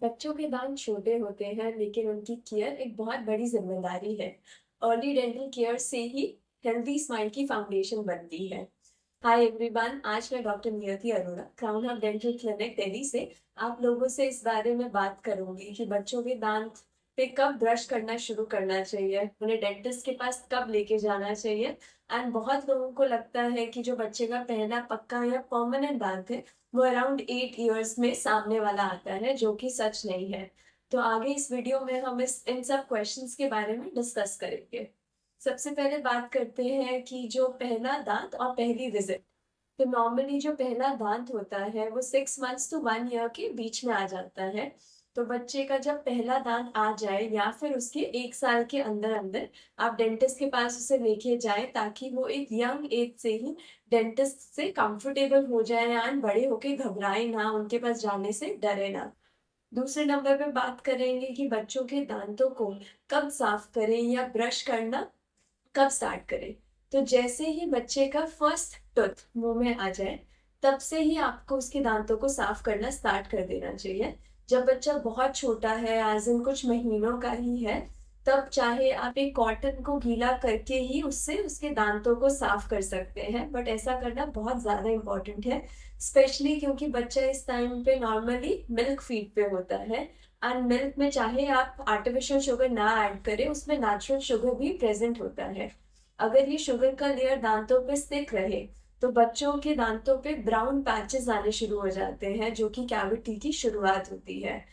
बच्चों के दांत छोटे होते हैं लेकिन उनकी केयर एक बहुत बड़ी जिम्मेदारी है। अर्ली डेंटल केयर से ही हेल्दी स्माइल की फाउंडेशन बनती है। हाय एवरीवन, आज मैं डॉक्टर नियति Arora crown heart dental clinic Delhi से आप लोगों से इस बारे में बात करूंगी कि बच्चों के दांत पे कब ब्रश करना शुरू करना चाहिए, उन्हें डेंटिस्ट के पास कब लेके जाना चाहिए। एंड बहुत लोगों को लगता है कि जो बच्चे का पहला पक्का या परमानेंट दांत है वो अराउंड 8 इयर्स में सामने वाला आता है, जो कि सच नहीं है। तो आगे इस वीडियो में हम इस इन सब क्वेश्चंस के बारे में डिस्कस करेंगे। सबसे पहले बात करते हैं कि जो पहला दांत और पहली विजिट। तो नॉर्मली जो पहला दांत होता है वो 6 मंथ्स to 1 ईयर के बीच में आ जाता है। तो बच्चे का जब पहला दांत आ जाए या फिर उसके 1 साल के अंदर अंदर आप डेंटिस्ट के पास उसे लेके जाएं, ताकि वो एक यंग एज से ही डेंटिस्ट से कंफर्टेबल हो जाए एंड बड़े होके घबराए ना, उनके पास जाने से डरे ना। दूसरे नंबर पे बात करेंगे कि बच्चों के दांतों को कब साफ करें या ब्रश करना कब स्टार्ट करें। तो जैसे ही बच्चे का फर्स्ट टूथ मुंह में आ जाए तब से ही आपको उसके दांतों को साफ करना स्टार्ट कर देना चाहिए। जब बच्चा बहुत छोटा है, एज इन कुछ महीनों का ही है, तब चाहे आप एक कॉटन को गीला करके ही उससे उसके दांतों को साफ कर सकते हैं, बट ऐसा करना बहुत ज्यादा इम्पोर्टेंट है। स्पेशली क्योंकि बच्चा इस टाइम पे नॉर्मली मिल्क फीड पे होता है। एंड मिल्क में चाहे आप आर्टिफिशियल शुगर ना ऐड करें, उसमें नेचुरल शुगर भी प्रेजेंट होता है। अगर ये शुगर का लेयर दांतों पे स्टिक रहे तो बच्चों के दांतों पे ब्राउन पैचेस आने शुरू हो जाते हैं, जो कि कैविटी की शुरुआत होती है।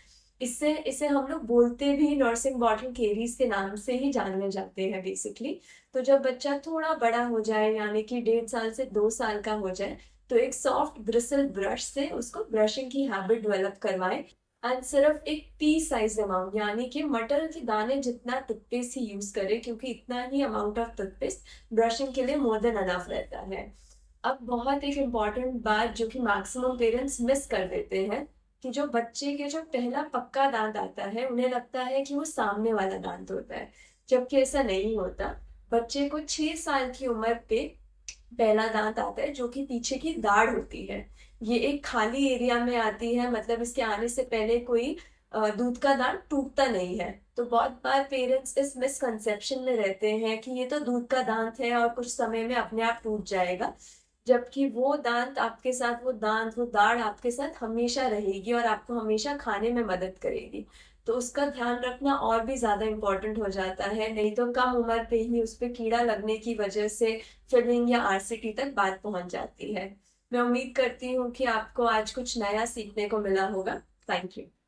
इससे इसे हम लोग बोलते भी नर्सिंग बॉटल केरीज के नाम से ही जाने जाते हैं बेसिकली। तो जब बच्चा थोड़ा बड़ा हो जाए, यानी कि 1.5 साल से 2 साल का हो जाए, तो एक सॉफ्ट ब्रिसल ब्रश से उसको ब्रशिंग की हैबिट डेवलप करवाएं। एंड सिर्फ एक टी साइज अमाउंट, यानी कि मटर के दाने जितना टूथपेस्ट ही यूज करें, क्योंकि इतना ही अमाउंट ऑफ टूथपेस्ट ब्रशिंग के लिए मोर देन अनफ रहता है। अब बहुत एक इम्पॉर्टेंट बात जो कि मैक्सिमम पेरेंट्स मिस कर देते हैं, कि जो बच्चे के जो पहला पक्का दांत आता है उन्हें लगता है कि वो सामने वाला दांत होता है, जबकि ऐसा नहीं होता। बच्चे को 6 साल की उम्र पे पहला दांत आता है, जो कि पीछे की दाढ़ होती है। ये एक खाली एरिया में आती है, मतलब इसके आने से पहले कोई दूध का दांत टूटता नहीं है। तो बहुत बार पेरेंट्स इस मिसकंसेप्शन में रहते हैं कि ये तो दूध का दांत है और कुछ समय में अपने आप टूट जाएगा, जबकि वो दांत आपके साथ, वो दाढ़ आपके साथ हमेशा रहेगी और आपको हमेशा खाने में मदद करेगी। तो उसका ध्यान रखना और भी ज्यादा इम्पोर्टेंट हो जाता है, नहीं तो कम उम्र पे ही उस पे कीड़ा लगने की वजह से फिलिंग या आरसीटी तक बात पहुंच जाती है। मैं उम्मीद करती हूँ कि आपको आज कुछ नया सीखने को मिला होगा। Thank you.